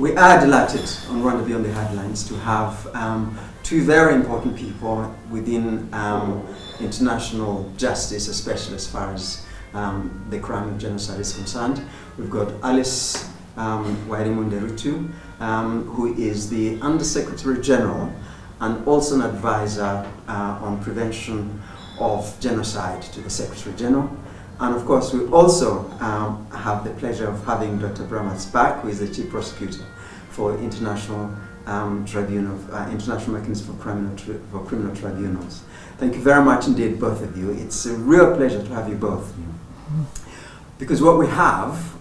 We are delighted on Rwanda Beyond the Headlines to have two very important people within international justice, especially as far as the crime of genocide is concerned. We've got Alice WairimuNderitu, who is the Undersecretary General and also an advisor on prevention of genocide to the Secretary General. And of course, we also have the pleasure of having Dr. Brammertz back, who is the Chief Prosecutor for International Tribunal, International Mechanism for Criminal Tribunals. Thank you very much indeed, both of you. It's a real pleasure to have you both. Because what we have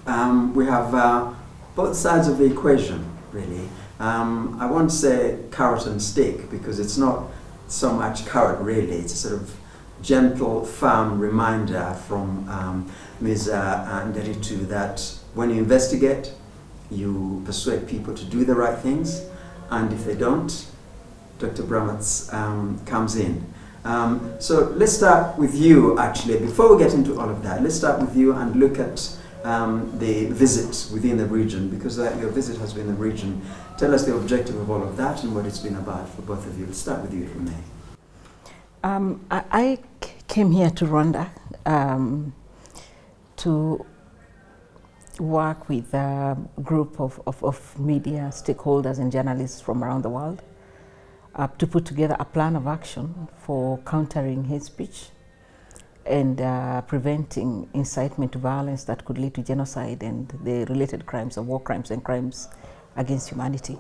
both sides of the equation, really. I won't say carrot and stick, because it's not so much carrot, really. It's a sort of gentle, firm reminder from Ms. Nderitu that when you investigate, you persuade people to do the right things, and if they don't, Dr. Brammertz comes in. So let's start with you, actually. Before we get into all of that, let's start with you and look at the visit within the region, because your visit has been in the region. Tell us the objective of all of that and what it's been about for both of you. Let's start with you, if we may. I came here to Rwanda to work with a group of media stakeholders and journalists from around the world to put together a plan of action for countering hate speech and preventing incitement to violence that could lead to genocide and the related crimes of war crimes and crimes against humanity.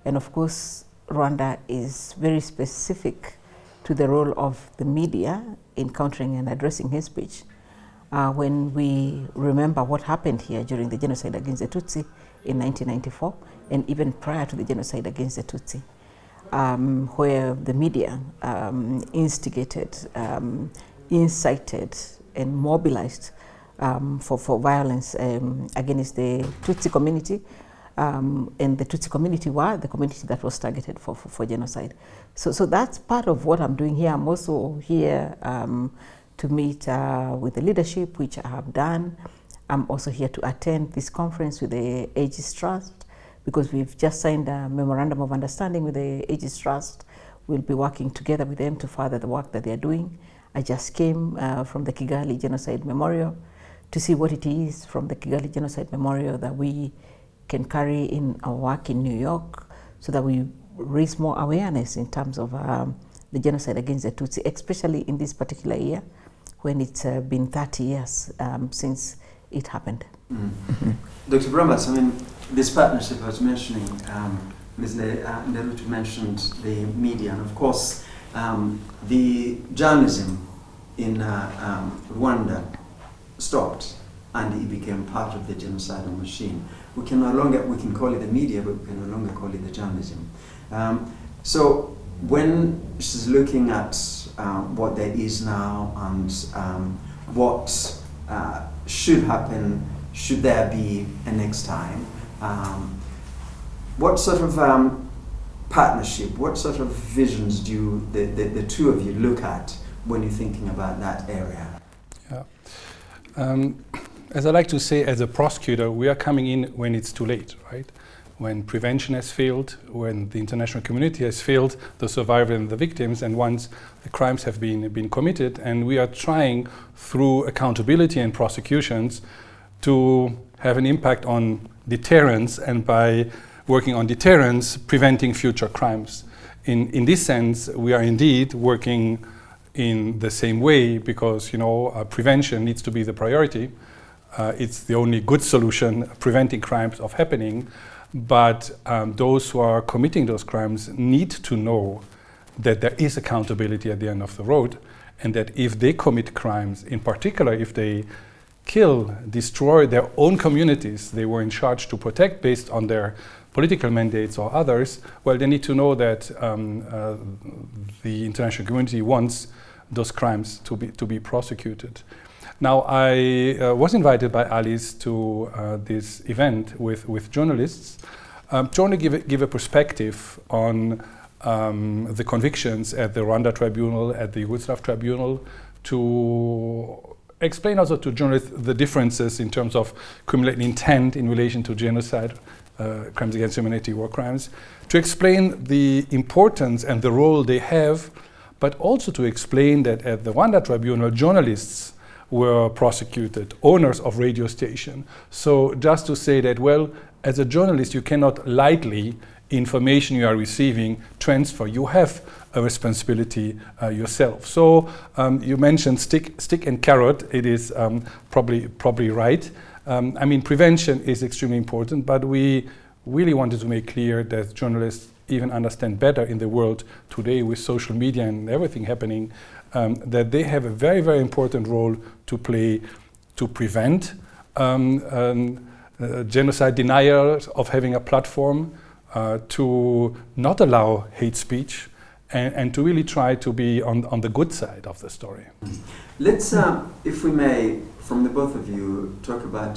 And of course, Rwanda is very specific to the role of the media in countering and addressing hate speech. When we remember what happened here during the genocide against the Tutsi in 1994, and even prior to the genocide against the Tutsi, where the media instigated, incited, and mobilized for violence against the Tutsi community, and the Tutsi community were the community that was targeted for genocide. So that's part of what I'm doing here. I'm also here to meet with the leadership, which I have done. I'm also here to attend this conference with the Aegis Trust, because we've just signed a memorandum of understanding with the Aegis Trust. We'll be working together with them to further the work that they're doing. I just came from the Kigali Genocide Memorial to see what it is from the Kigali Genocide Memorial that we can carry in our work in New York, so that we raise more awareness in terms of the genocide against the Tutsi, especially in this particular year when it's been 30 years since it happened. Dr. Brammertz, I mean, this partnership I was mentioning, Ms. Nderitu mentioned the media, and of course the journalism in Rwanda stopped and it became part of the genocidal machine. We can call it the media, but we can no longer call it the journalism. So when she's looking at what there is now and what should happen, should there be a next time, what sort of partnership, what sort of visions do the two of you look at when you're thinking about that area? Yeah. As I like to say, as a prosecutor, we are coming in when it's too late, right? When prevention has failed, when the international community has failed the survivors and the victims, and once the crimes have been committed, and we are trying through accountability and prosecutions to have an impact on deterrence, and by working on deterrence, preventing future crimes. In this sense, we are indeed working in the same way, because prevention needs to be the priority. It's the only good solution, preventing crimes of happening. But those who are committing those crimes need to know that there is accountability at the end of the road, and that if they commit crimes, in particular if they kill, destroy their own communities they were in charge to protect based on their political mandates or others, well, they need to know that the international community wants those crimes to be prosecuted. Now, I was invited by Alice to this event with journalists, trying to give a perspective on the convictions at the Rwanda Tribunal, at the Yugoslav Tribunal, to explain also to journalists the differences in terms of criminal intent in relation to genocide crimes against humanity, war crimes, to explain the importance and the role they have, but also to explain that at the Rwanda tribunal, journalists were prosecuted, owners of radio station. So just to say that, well, as a journalist, you cannot lightly information you are receiving transfer. You have a responsibility yourself. So you mentioned stick and carrot. It is probably right. I mean, prevention is extremely important, but we really wanted to make clear that journalists even understand better in the world today with social media and everything happening, that they have a very, very important role to play to prevent genocide deniers of having a platform, to not allow hate speech, and to really try to be on the good side of the story. Let's, if we may, from the both of you, talk about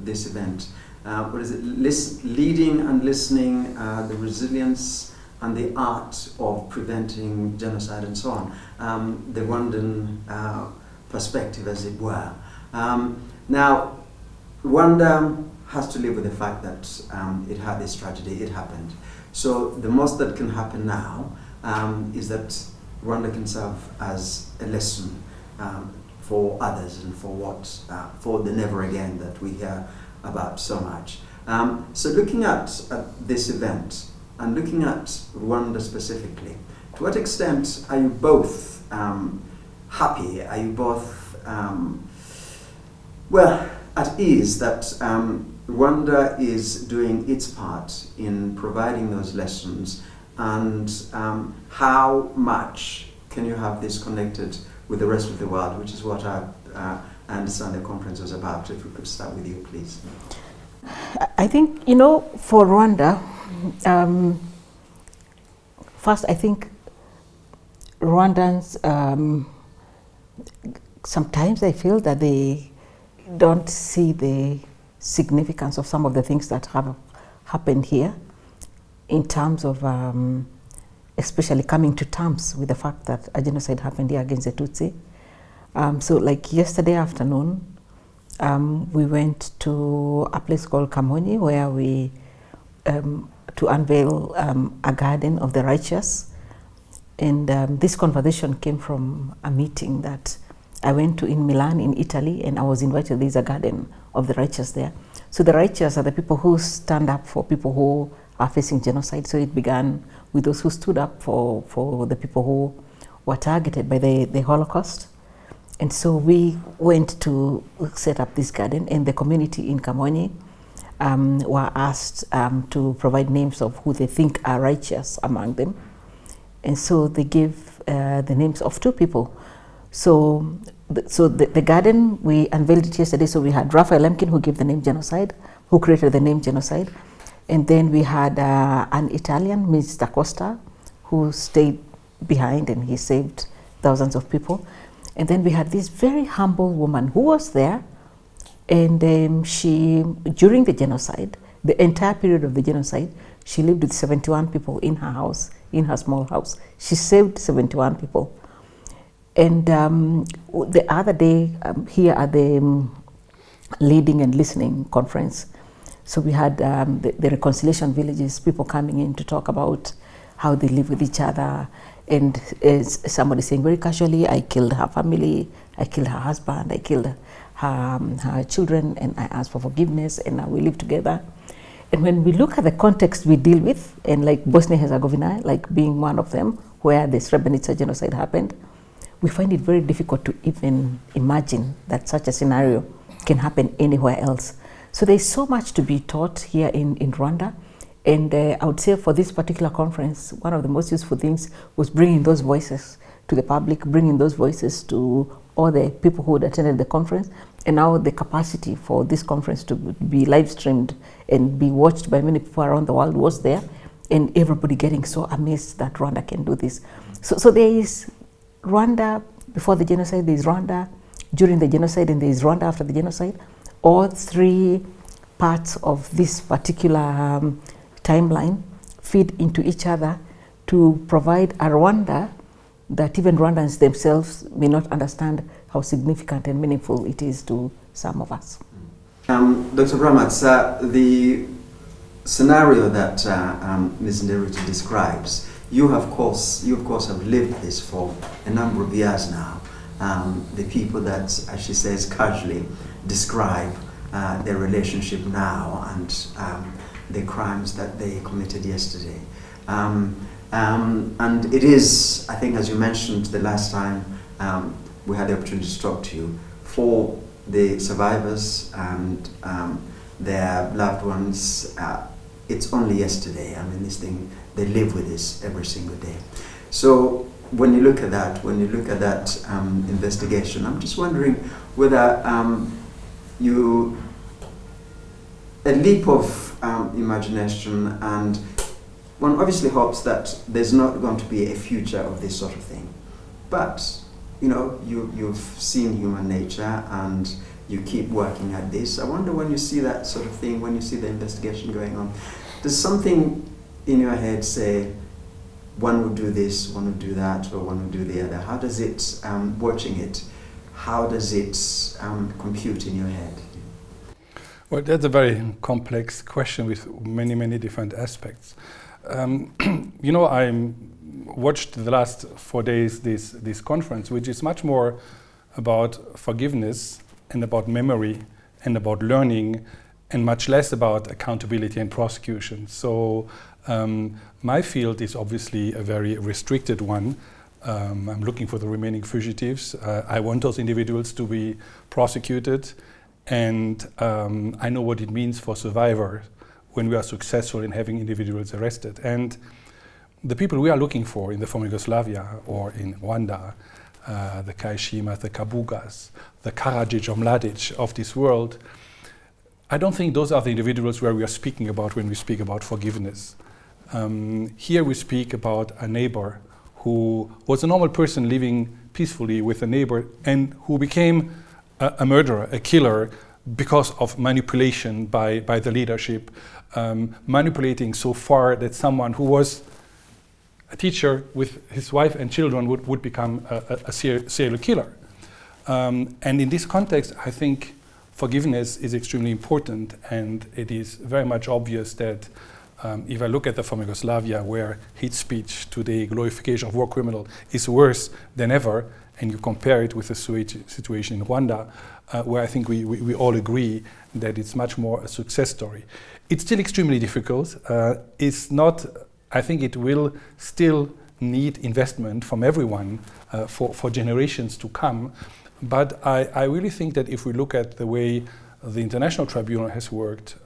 this event. What is it? Leading and listening, the resilience and the art of preventing genocide and so on. The Rwandan perspective, as it were. Now, Rwanda has to live with the fact that it had this tragedy, it happened. So the most that can happen now is that Rwanda can serve as a lesson for others and for the never again that we hear about so much. So looking at this event and looking at Rwanda specifically, to what extent are you both happy? Are you both well at ease that Rwanda is doing its part in providing those lessons, and how much can you have this connected with the rest of the world, which is what I understand the conference was about? If we could start with you, please. I think, for Rwanda, first I think Rwandans, sometimes I feel that they don't see the significance of some of the things that have happened here in terms of especially coming to terms with the fact that a genocide happened here against the Tutsi. So like yesterday afternoon, we went to a place called Kamonyi where we, to unveil a garden of the righteous. And this conversation came from a meeting that I went to in Milan, in Italy, and I was invited. There's a garden of the righteous there. So the righteous are the people who stand up for people who are facing genocide. So it began with those who stood up for the people who were targeted by the Holocaust. And so we went to set up this garden, and the community in Kamonyi were asked to provide names of who they think are righteous among them. And so they gave the names of two people. So the garden, we unveiled it yesterday. So we had Raphael Lemkin, who gave the name genocide, who created the name genocide. And then we had an Italian, Mr. Costa, who stayed behind and he saved thousands of people. And then we had this very humble woman who was there, and she, during the genocide, the entire period of the genocide, she lived with 71 people in her house, in her small house. She saved 71 people. And the other day, here at the Leading and Listening conference, so we had the reconciliation villages, people coming in to talk about how they live with each other. And somebody saying very casually, I killed her family, I killed her husband, I killed her children, and I asked for forgiveness, and now we live together. And when we look at the context we deal with, and like Bosnia-Herzegovina, like being one of them, where the Srebrenica genocide happened, we find it very difficult to even imagine that such a scenario can happen anywhere else. So there's so much to be taught here in Rwanda. And I would say for this particular conference, one of the most useful things was bringing those voices to the public, bringing those voices to all the people who had attended the conference. And now the capacity for this conference to be live streamed and be watched by many people around the world was there. And everybody getting so amazed that Rwanda can do this. So there is Rwanda before the genocide, there is Rwanda during the genocide, and there is Rwanda after the genocide. All three parts of this particular timeline feed into each other to provide a Rwanda that even Rwandans themselves may not understand how significant and meaningful it is to some of us. Dr. Brammertz, the scenario that Ms. Nderitu describes, you of course have lived this for a number of years now. The people that, as she says, casually describe their relationship now and the crimes that they committed yesterday. And it is, I think, as you mentioned the last time we had the opportunity to talk to you, for the survivors and their loved ones, it's only yesterday. I mean, this thing, they live with this every single day. So when you look at that, investigation, I'm just wondering whether a leap of imagination, and one obviously hopes that there's not going to be a future of this sort of thing. But, you know, you've seen human nature and you keep working at this. I wonder, when you see that sort of thing, when you see the investigation going on, does something in your head say, one would do this, one would do that, or one would do the other? How does it, watching it, how does it compute in your head? Well, that's a very complex question with many, many different aspects. You know, I watched the last 4 days this conference, which is much more about forgiveness and about memory and about learning, and much less about accountability and prosecution. So my field is obviously a very restricted one. I'm looking for the remaining fugitives. I want those individuals to be prosecuted, and I know what it means for survivors when we are successful in having individuals arrested. And the people we are looking for in the former Yugoslavia or in Rwanda, the Kaishimas, the Kabugas, the Karadzic or Mladic of this world, I don't think those are the individuals where we are speaking about when we speak about forgiveness. Here we speak about a neighbor who was a normal person living peacefully with a neighbor and who became a murderer, a killer, because of manipulation by the leadership, manipulating so far that someone who was a teacher with his wife and children would become a serial killer. And in this context, I think forgiveness is extremely important, and it is very much obvious that if I look at the former Yugoslavia, where hate speech today, glorification of war criminal, is worse than ever, and you compare it with the situation in Rwanda, where I think we all agree that it's much more a success story. It's still extremely difficult. It's not, I think it will still need investment from everyone for generations to come. But I really think that if we look at the way the International Tribunal has worked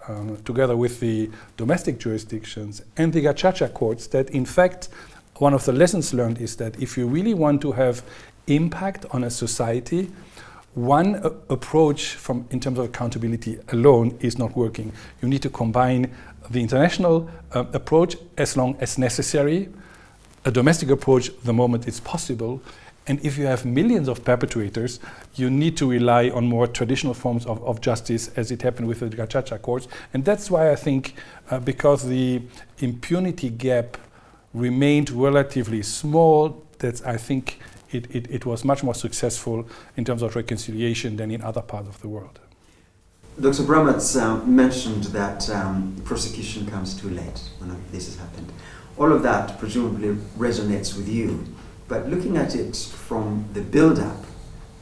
together with the domestic jurisdictions and the Gacaca courts, that in fact one of the lessons learned is that if you really want to have impact on a society, one approach in terms of accountability alone is not working. You need to combine the international approach as long as necessary, a domestic approach the moment it's possible, and if you have millions of perpetrators, you need to rely on more traditional forms of justice, as it happened with the Gacaca courts. And that's why I think, because the impunity gap remained relatively small, that I think it was much more successful in terms of reconciliation than in other parts of the world. Dr. Brammertz mentioned that prosecution comes too late when this has happened. All of that presumably resonates with you. But looking at it from the build-up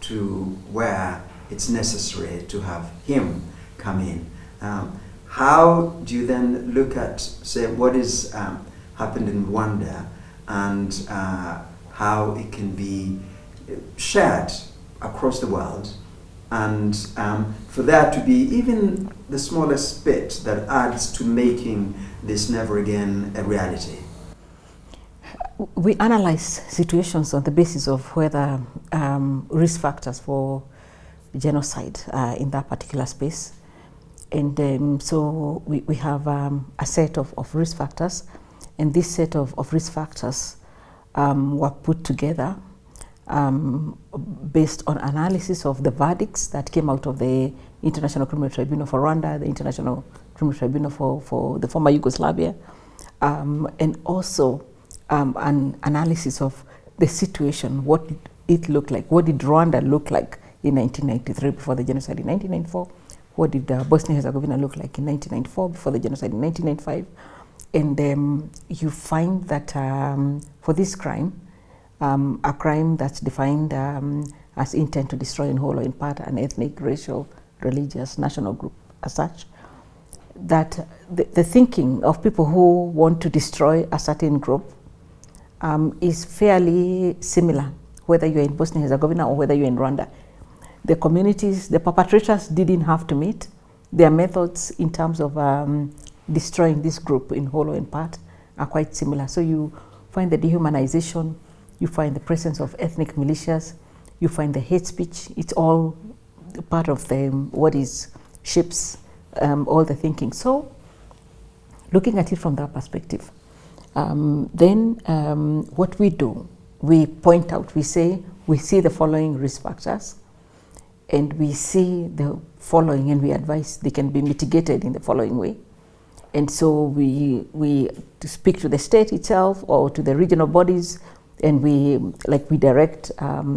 to where it's necessary to have him come in, how do you then look at, say, what is happened in Rwanda and how it can be shared across the world, and for there to be even the smallest bit that adds to making this never again a reality? We analyze situations on the basis of whether risk factors for genocide in that particular space. And so we have a set of risk factors, and this set of risk factors were put together based on analysis of the verdicts that came out of the International Criminal Tribunal for Rwanda, the International Criminal Tribunal for the former Yugoslavia, and also an analysis of the situation, what it looked like, what did Rwanda look like in 1993 before the genocide in 1994, what did Bosnia-Herzegovina look like in 1994, before the genocide in 1995. And you find that for this crime, a crime that's defined as intent to destroy in whole or in part an ethnic, racial, religious, national group as such, that the thinking of people who want to destroy a certain group is fairly similar, whether you're in Bosnia-Herzegovina or whether you're in Rwanda. The communities, the perpetrators didn't have to meet. Their methods in terms of destroying this group in whole or in part are quite similar. So you find the dehumanization, you find the presence of ethnic militias, you find the hate speech. It's all part of what shapes all the thinking. So looking at it from that perspective, then what we do, we point out, we say, we see the following risk factors, and we see the following, and we advise they can be mitigated in the following way. And so we speak to the state itself or to the regional bodies, and we direct our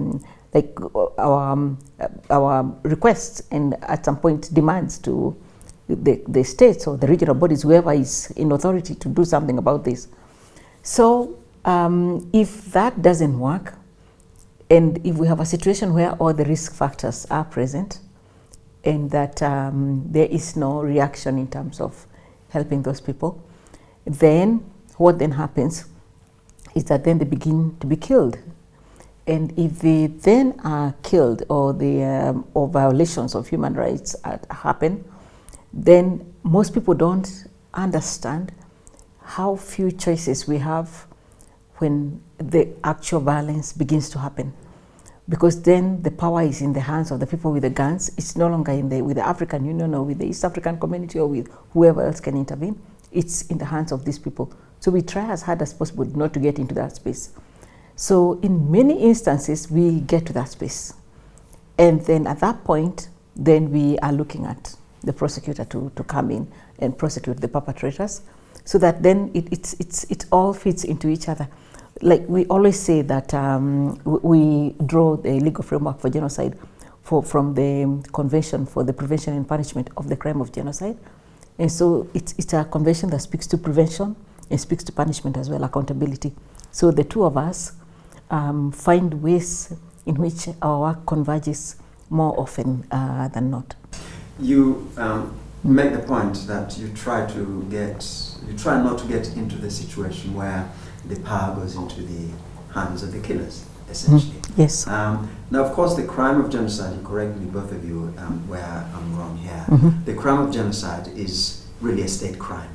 requests and at some point demands to the states or the regional bodies, whoever is in authority, to do something about this. So if that doesn't work, and if we have a situation where all the risk factors are present and that there is no reaction in terms of helping those people, then what then happens is that then they begin to be killed. And if they then are killed or violations of human rights happen, then most people don't understand how few choices we have when the actual violence begins to happen. Because then the power is in the hands of the people with the guns. It's no longer with the African Union or with the East African community or with whoever else can intervene. It's in the hands of these people. So we try as hard as possible not to get into that space. So in many instances, we get to that space. And then at that point, then we are looking at the prosecutor to come in and prosecute the perpetrators, so that then it all fits into each other. Like we always say that we draw the legal framework for genocide from the Convention for the Prevention and Punishment of the Crime of Genocide. And so it's a convention that speaks to prevention and speaks to punishment as well, accountability. So the two of us find ways in which our work converges more often than not. You make the point that you try not to get into the situation where the power goes into the hands of the killers, essentially. Yes. Now, of course, the crime of genocide, you correct me, both of you, where I'm wrong here. The crime of genocide is really a state crime.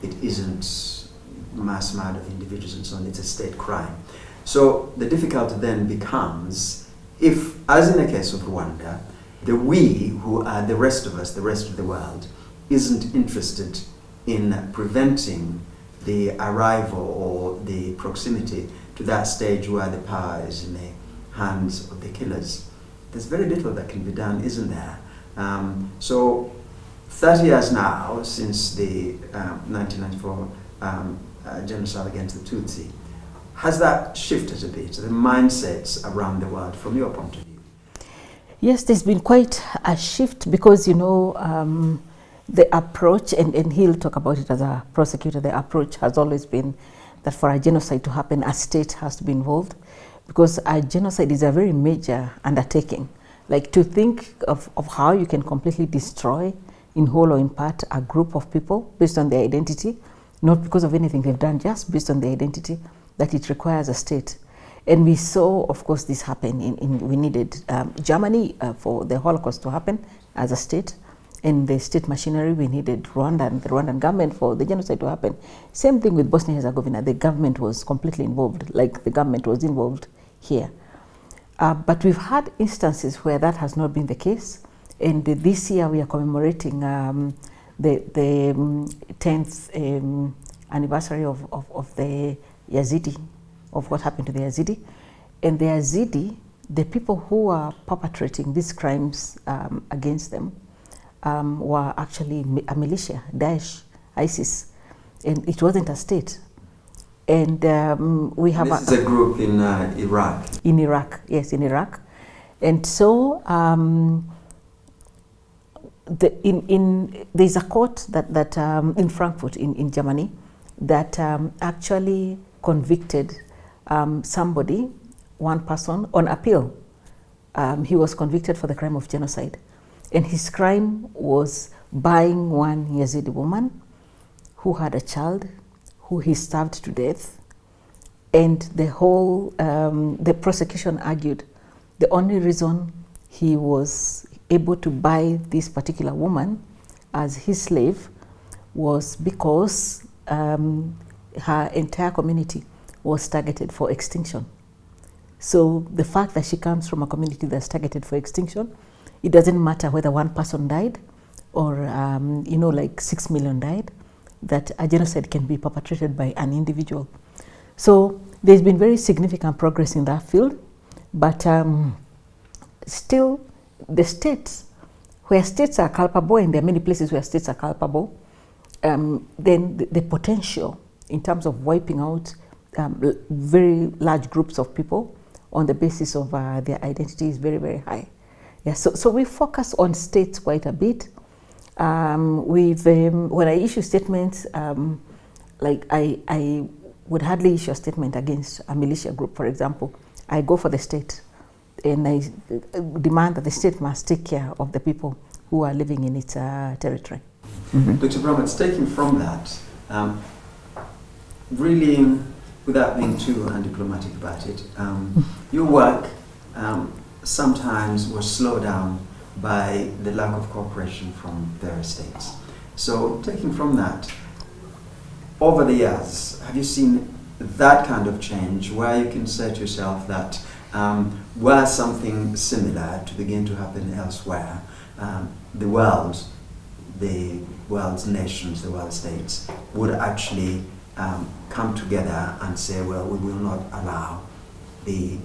It isn't mass murder of individuals and so on, it's a state crime. So the difficulty then becomes, if, as in the case of Rwanda, the we, who are the rest of us, the rest of the world, isn't interested in preventing the arrival or the proximity to that stage where the power is in the hands of the killers, there's very little that can be done, isn't there? So 30 years now since the 1994 genocide against the Tutsi, has that shifted a bit, the mindsets around the world from your point of view? Yes, there's been quite a shift because, you know, the approach, and he'll talk about it as a prosecutor, the approach has always been that for a genocide to happen, a state has to be involved, because a genocide is a very major undertaking. Like, to think of how you can completely destroy in whole or in part a group of people based on their identity, not because of anything they've done, just based on their identity, that it requires a state. And we saw, of course, this happen. We needed Germany for the Holocaust to happen as a state. In the state machinery, we needed Rwanda and the Rwandan government for the genocide to happen. Same thing with Bosnia-Herzegovina. The government was completely involved, like the government was involved here. But we've had instances where that has not been the case. And this year we are commemorating the 10th anniversary of the Yazidi, of what happened to the Yazidi. And the Yazidi, the people who are perpetrating these crimes against them, were actually a militia, Daesh, ISIS, and it wasn't a state. And we have this is a group in Iraq. In Iraq, yes, in Iraq. And so there's a court that in Frankfurt in Germany that actually convicted somebody, one person, on appeal. He was convicted for the crime of genocide. And his crime was buying one Yazidi woman who had a child, who he starved to death. And the prosecution argued the only reason he was able to buy this particular woman as his slave was because her entire community was targeted for extinction. So the fact that she comes from a community that's targeted for extinction, it doesn't matter whether one person died or like 6 million died, that a genocide can be perpetrated by an individual. So there's been very significant progress in that field, but still the states, where states are culpable, and there are many places where states are culpable, then the potential in terms of wiping out very large groups of people on the basis of their identity is very, very high. Yeah, so we focus on states quite a bit. When I issue statements, like I would hardly issue a statement against a militia group, for example. I go for the state, and I demand that the state must take care of the people who are living in its territory. Mm-hmm. Dr. Brammertz, taking from that, really, without being too undiplomatic about it, your work sometimes was slowed down by the lack of cooperation from various states. So, taking from that, over the years, have you seen that kind of change where you can say to yourself that were something similar to begin to happen elsewhere, the world's nations, the world states, would actually come together and say, well, we will not allow the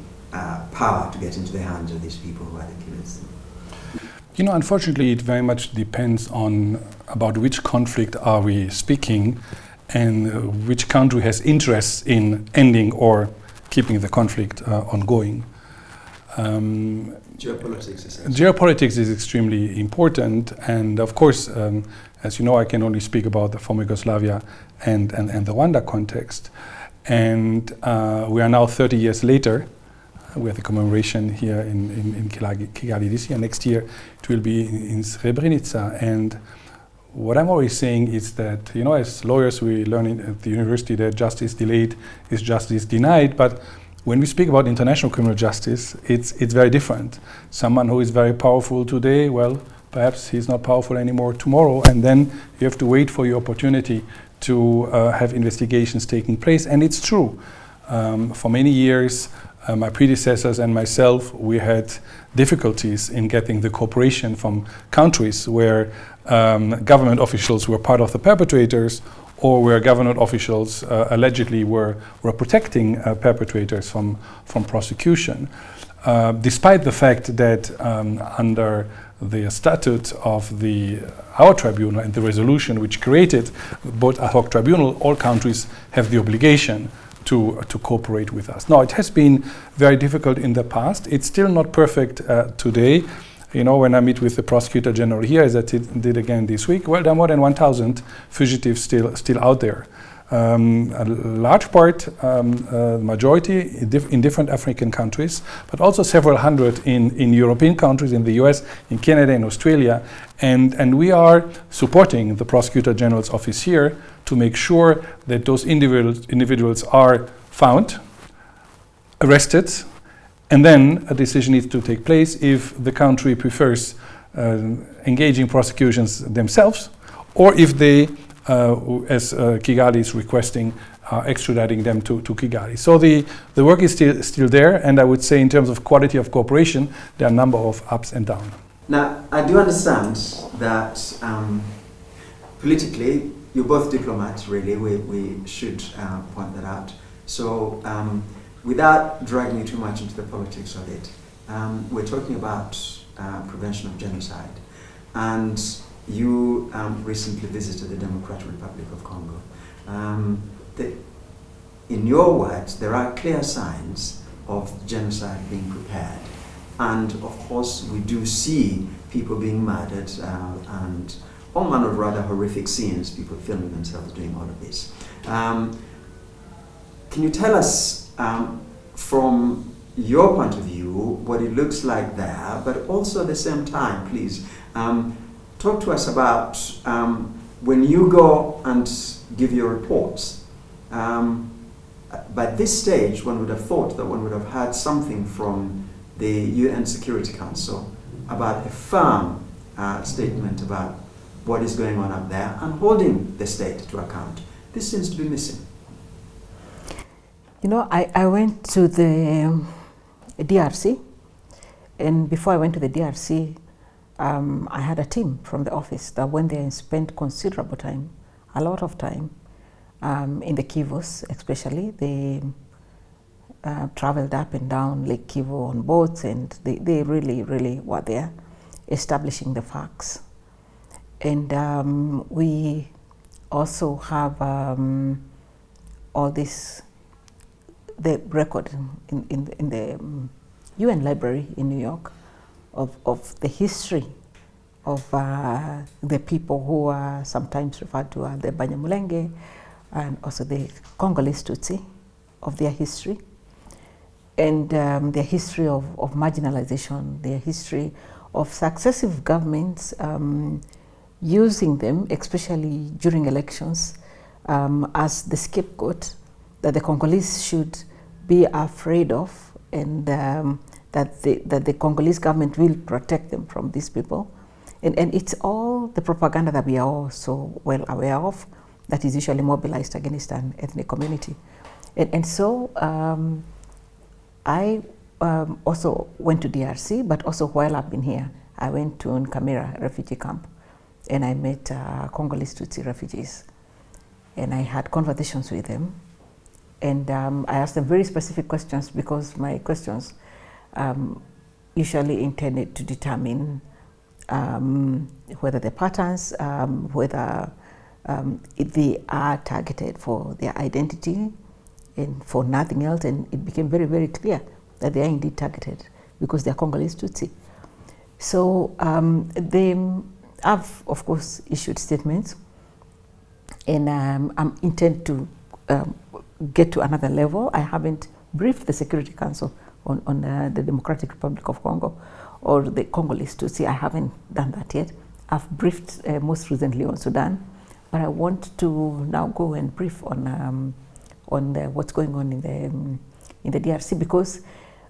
power to get into the hands of these people who are the killers? Unfortunately, it very much depends on about which conflict are we speaking, and which country has interests in ending or keeping the conflict ongoing. Geopolitics is extremely important, and of course, as you know, I can only speak about the former Yugoslavia and the Rwanda context. And we are now 30 years later. We have the commemoration here in Kigali this year. Next year, it will be in Srebrenica. And what I'm always saying is that, as lawyers, we learn at the university that justice delayed is justice denied. But when we speak about international criminal justice, it's very different. Someone who is very powerful today, well, perhaps he's not powerful anymore tomorrow, and then you have to wait for your opportunity to have investigations taking place. And it's true. For many years, my predecessors and myself, we had difficulties in getting the cooperation from countries where government officials were part of the perpetrators, or where government officials allegedly were protecting perpetrators from prosecution. Despite the fact that under the statute of our tribunal and the resolution which created both ad hoc tribunal, all countries have the obligation to cooperate with us. Now, it has been very difficult in the past. It's still not perfect today. When I meet with the Prosecutor General here, as I did again this week, well, there are more than 1,000 fugitives still out there. A large part, majority in different African countries, but also several hundred in European countries, in the US, in Canada, in Australia. And we are supporting the Prosecutor General's office here to make sure that those individuals are found, arrested, and then a decision needs to take place if the country prefers engaging prosecutions themselves, or if they, as Kigali is requesting, extraditing them to Kigali. So the work is still there, and I would say in terms of quality of cooperation, there are a number of ups and downs. Now, I do understand that politically, you're both diplomats, really. We should point that out. So, without dragging you too much into the politics of it, we're talking about prevention of genocide. And you recently visited the Democratic Republic of Congo. In your words, there are clear signs of genocide being prepared. And of course, we do see people being murdered, and all manner of rather horrific scenes, people filming themselves doing all of this. Can you tell us, from your point of view, what it looks like there, but also at the same time, please, talk to us about when you go and give your reports. By this stage, one would have thought that one would have had something from the UN Security Council about a firm statement about what is going on up there and holding the state to account. This seems to be missing. You know, I went to the DRC, and before I went to the DRC, I had a team from the office that went there and spent considerable time, a lot of time, in the Kivus especially. They traveled up and down Lake Kivu on boats, and they really, really were there establishing the facts. And we also have all this, the record in the UN library in New York of the history of the people who are sometimes referred to as the Banyamulenge, and also the Congolese Tutsi, of their history, and their history of marginalization, their history of successive governments using them, especially during elections, as the scapegoat that the Congolese should be afraid of, and that the Congolese government will protect them from these people. And it's all the propaganda that we are all so well aware of, that is usually mobilized against an ethnic community. And so I also went to DRC, but also while I've been here, I went to Nkamira refugee camp, and I met Congolese Tutsi refugees, and I had conversations with them, and I asked them very specific questions, because my questions usually intended to determine whether the patterns, whether they are targeted for their identity and for nothing else, and it became very, very clear that they are indeed targeted because they are Congolese Tutsi. So they have, of course, issued statements, and I'm intent to get to another level. I haven't briefed the Security Council on the Democratic Republic of Congo or the Congolese Tutsi. I haven't done that yet. I've briefed most recently on Sudan, but I want to now go and brief on what's going on in the DRC, because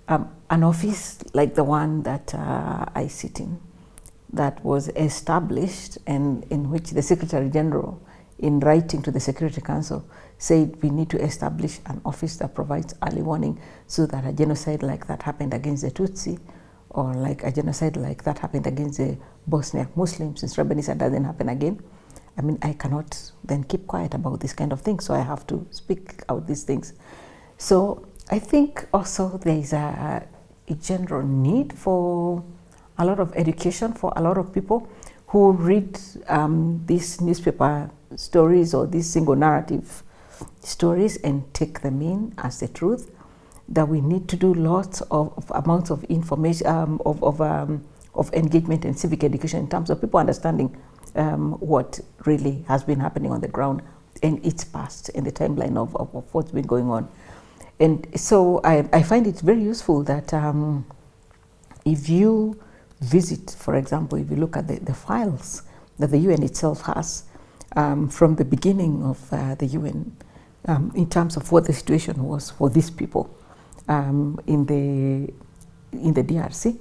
an office like the one that I sit in, that was established and in which the Secretary General, in writing to the Security Council, said we need to establish an office that provides early warning so that a genocide like that happened against the Tutsi, or like a genocide like that happened against the Bosniak Muslims in Srebrenica doesn't happen again. I mean, I cannot then keep quiet about this kind of thing, so I have to speak out these things. So I think also there is a general need for a lot of education for a lot of people who read these newspaper stories or these single narrative stories and take them in as the truth, that we need to do lots of amounts of information, of engagement and civic education in terms of people understanding what really has been happening on the ground and its past and the timeline of what's been going on. And so I find it very useful that if you visit, for example, if you look at the files that the UN itself has from the beginning of the UN, in terms of what the situation was for these people in the DRC,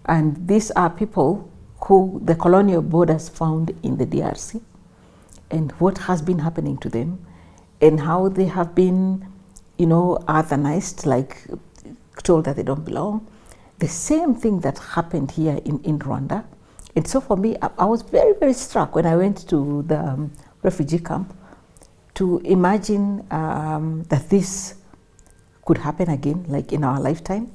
and these are people who the colonial borders found in the DRC, and what has been happening to them, and how they have been, otherwise, like told that they don't belong. The same thing that happened here in Rwanda. And so for me, I was very, very struck when I went to the refugee camp to imagine that this could happen again, like in our lifetime,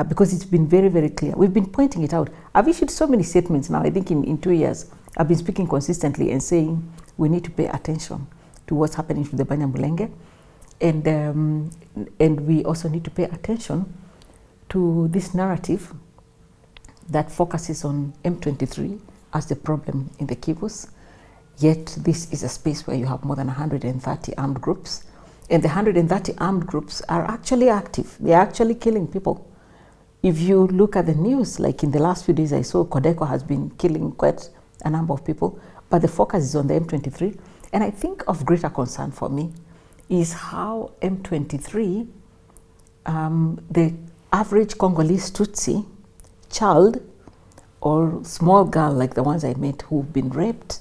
because it's been very, very clear. We've been pointing it out. I've issued so many statements now. I think in 2 years, I've been speaking consistently and saying we need to pay attention to what's happening to the Banyamulenge, and we also need to pay attention to this narrative that focuses on M23 as the problem in the Kivus. Yet this is a space where you have more than 130 armed groups. And the 130 armed groups are actually active. They are actually killing people. If you look at the news, like in the last few days I saw Codeco has been killing quite a number of people, but the focus is on the M23. And I think of greater concern for me is how M23, the average Congolese Tutsi child or small girl like the ones I met who've been raped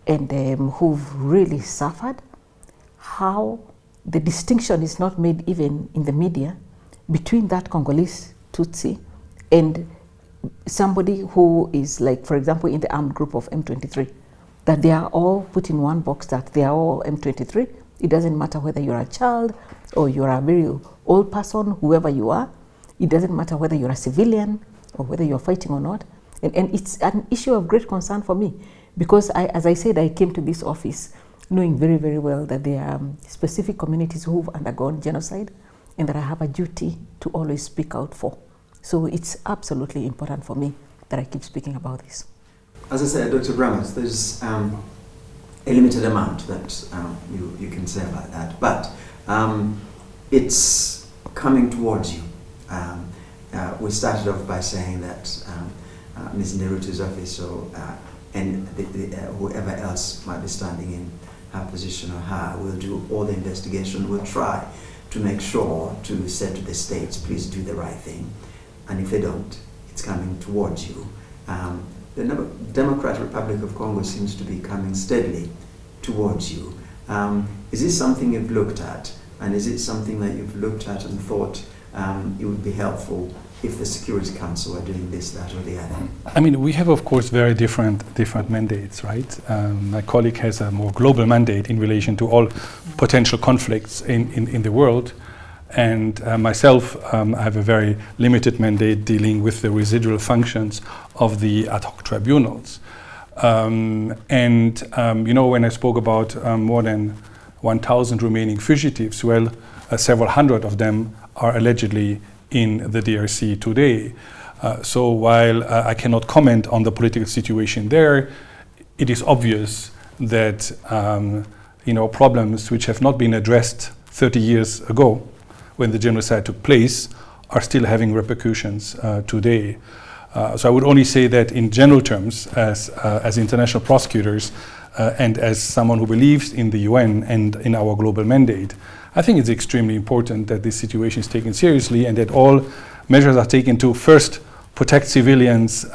and who've really suffered, how the distinction is not made even in the media between that Congolese Tutsi and somebody who is, like, for example, in the armed group of M23, that they are all put in one box, that they are all M23. It doesn't matter whether you're a child or you're a very old person, whoever you are. It doesn't matter whether you're a civilian or whether you're fighting or not. And it's an issue of great concern for me because, as I said, I came to this office knowing very, very well that there are specific communities who've undergone genocide and that I have a duty to always speak out for. So it's absolutely important for me that I keep speaking about this. As I said, Dr. Brammertz, there's a limited amount that you can say about that, but it's coming towards you. We started off by saying that Ms. Nderitu's office and whoever else might be standing in her position or her will do all the investigation, will try to make sure to say to the states, please do the right thing. And if they don't, it's coming towards you. The Democratic Republic of Congo seems to be coming steadily towards you. Is this something you've looked at? And is it something that you've looked at and thought it would be helpful if the Security Council were doing this, that, or the other? I mean, we have, of course, very different mandates, right? My colleague has a more global mandate in relation to all potential conflicts in the world. And myself, I have a very limited mandate dealing with the residual functions of the ad hoc tribunals. You know, when I spoke about more than 1,000 remaining fugitives, well, several hundred of them are allegedly in the DRC today. So while I cannot comment on the political situation there, it is obvious that you know, problems which have not been addressed 30 years ago when the genocide took place are still having repercussions today. So I would only say that in general terms, as international prosecutors and as someone who believes in the UN and in our global mandate, I think it's extremely important that this situation is taken seriously and that all measures are taken to first protect civilians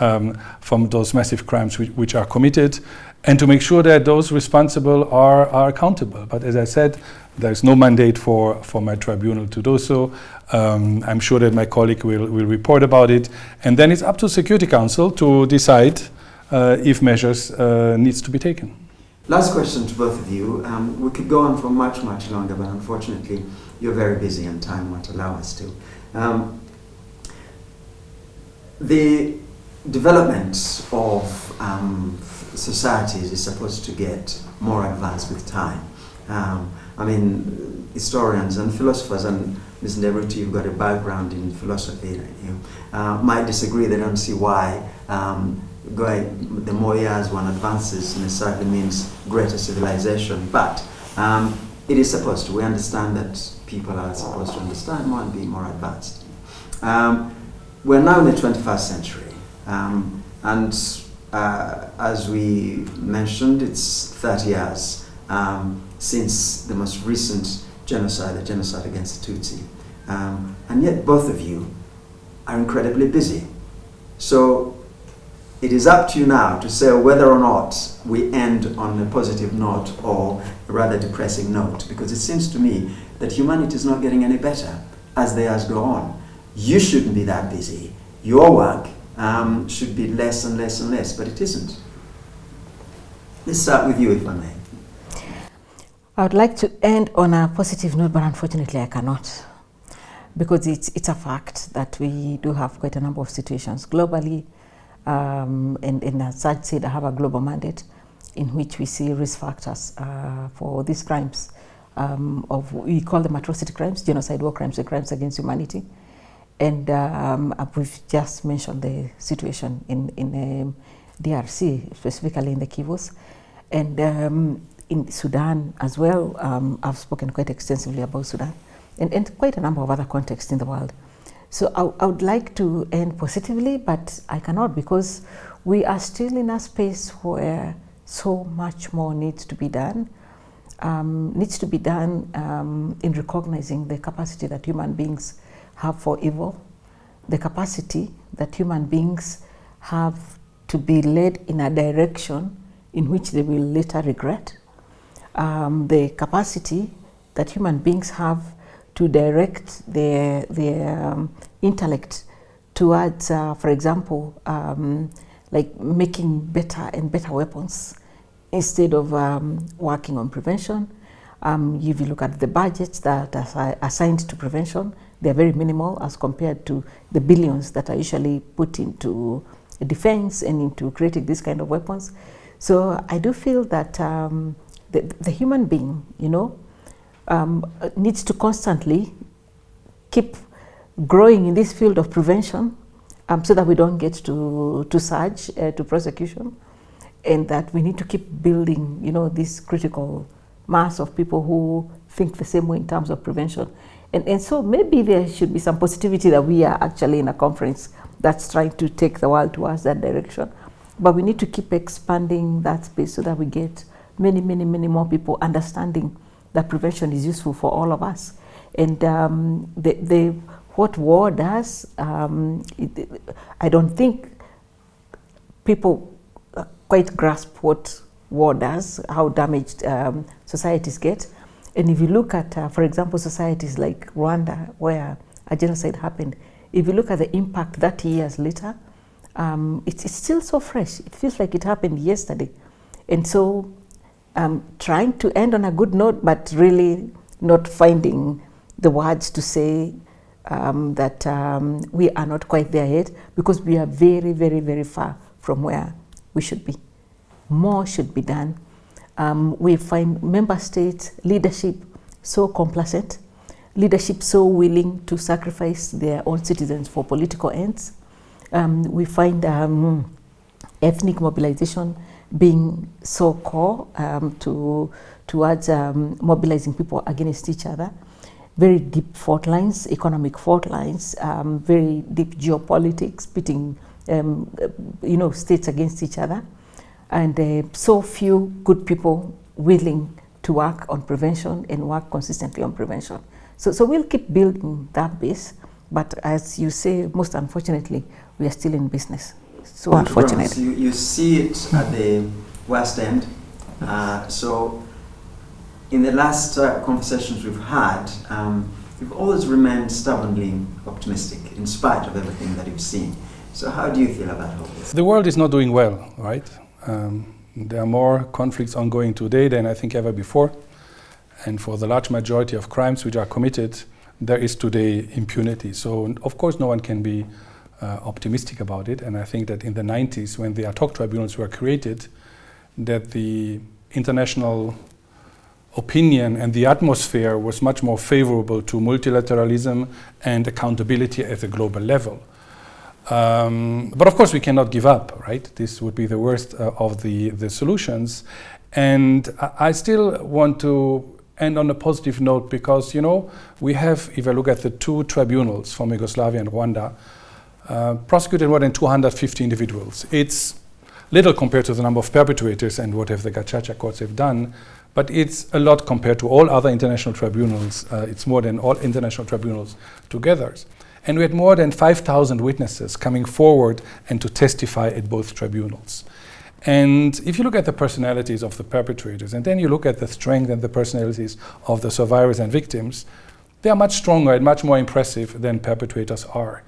from those massive crimes which are committed, and to make sure that those responsible are accountable. But as I said, there's no mandate for my tribunal to do so. I'm sure that my colleague will report about it, and then it's up to Security Council to decide if measures needs to be taken. Last question to both of you. We could go on for much, much longer, but unfortunately you're very busy and time won't allow us to. The development of societies is supposed to get more advanced with time. I mean, historians and philosophers, and Ms. Nderitutu, you've got a background in philosophy, you might disagree. They don't see why the more years one advances necessarily means greater civilization, but it is supposed to. We understand that people are supposed to understand more and be more advanced. We're now in the 21st century, and as we mentioned, it's 30 years since the most recent genocide, the genocide against the Tutsi. And yet both of you are incredibly busy. So it is up to you now to say whether or not we end on a positive note or a rather depressing note, because it seems to me that humanity is not getting any better as the years go on. You shouldn't be that busy. Your work should be less and less and less, but it isn't. Let's start with you, if I may. I would like to end on a positive note, but unfortunately I cannot, because it's a fact that we do have quite a number of situations globally, and as Serge said, I have a global mandate in which we see risk factors for these crimes we call them atrocity crimes, genocide, war crimes, and crimes against humanity. And we've just mentioned the situation in DRC, specifically in the Kivus. And in Sudan as well, I've spoken quite extensively about Sudan and quite a number of other contexts in the world. So I would like to end positively, but I cannot, because we are still in a space where so much more needs to be done. In recognizing the capacity that human beings have for evil, the capacity that human beings have to be led in a direction in which they will later regret, the capacity that human beings have to direct their intellect towards, for example, like making better and better weapons instead of working on prevention. If you look at the budgets that are assigned to prevention, they're very minimal as compared to the billions that are usually put into defense and into creating this kind of weapons. So I do feel that the human being, needs to constantly keep growing in this field of prevention, so that we don't get to Serge, to prosecution, and that we need to keep building, this critical mass of people who think the same way in terms of prevention. And so maybe there should be some positivity that we are actually in a conference that's trying to take the world towards that direction. But we need to keep expanding that space so that we get many, many, many more people understanding that prevention is useful for all of us. And what war does, I don't think people quite grasp what war does, how damaged societies get. And if you look at, for example, societies like Rwanda, where a genocide happened, if you look at the impact 30 years later, it's still so fresh. It feels like it happened yesterday. And so trying to end on a good note, but really not finding the words to say that we are not quite there yet, because we are very, very, very far from where we should be. More should be done. We find member states leadership so complacent, leadership so willing to sacrifice their own citizens for political ends. We find ethnic mobilization being so core towards mobilizing people against each other. Very deep fault lines, economic fault lines, very deep geopolitics, pitting states against each other, and so few good people willing to work on prevention and work consistently on prevention. So we'll keep building that base, but as you say, most unfortunately, we are still in business. So unfortunate. You see it at the West End. So in the last conversations we've had, you've always remained stubbornly optimistic in spite of everything that you've seen. So how do you feel about all this? The world is not doing well, right? There are more conflicts ongoing today than I think ever before. And for the large majority of crimes which are committed, there is today impunity. So of course no one can be optimistic about it. And I think that in the 90s, when the ad hoc tribunals were created, that the international opinion and the atmosphere was much more favorable to multilateralism and accountability at a global level. But of course we cannot give up, right? This would be the worst of the solutions. And I still want to end on a positive note, because, we have, if I look at the two tribunals from Yugoslavia and Rwanda, prosecuted more than 250 individuals. It's little compared to the number of perpetrators and what have the Gacaca courts have done, but it's a lot compared to all other international tribunals. It's more than all international tribunals together. And we had more than 5,000 witnesses coming forward and to testify at both tribunals. And if you look at the personalities of the perpetrators, and then you look at the strength and the personalities of the survivors and victims, they are much stronger and much more impressive than perpetrators are.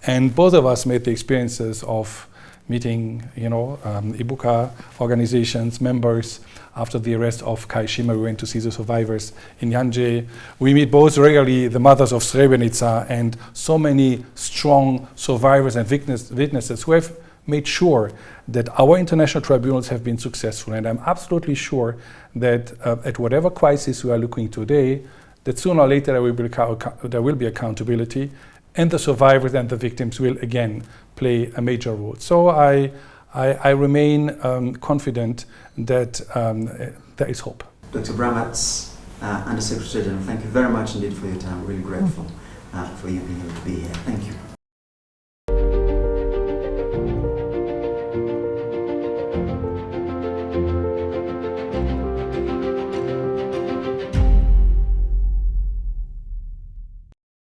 And both of us made the experiences of meeting, Ibuka organizations, members. After the arrest of Kai Shima, we went to see the survivors in Yanje. We meet both regularly the mothers of Srebrenica and so many strong survivors and witnesses who have made sure that our international tribunals have been successful. And I'm absolutely sure that at whatever crisis we are looking today, that sooner or later there will be accountability, and the survivors and the victims will again play a major role. So I remain confident that there is hope. Dr. Brammertz, Under Secretary General, thank you very much indeed for your time. Really grateful for you being able to be here. Thank you.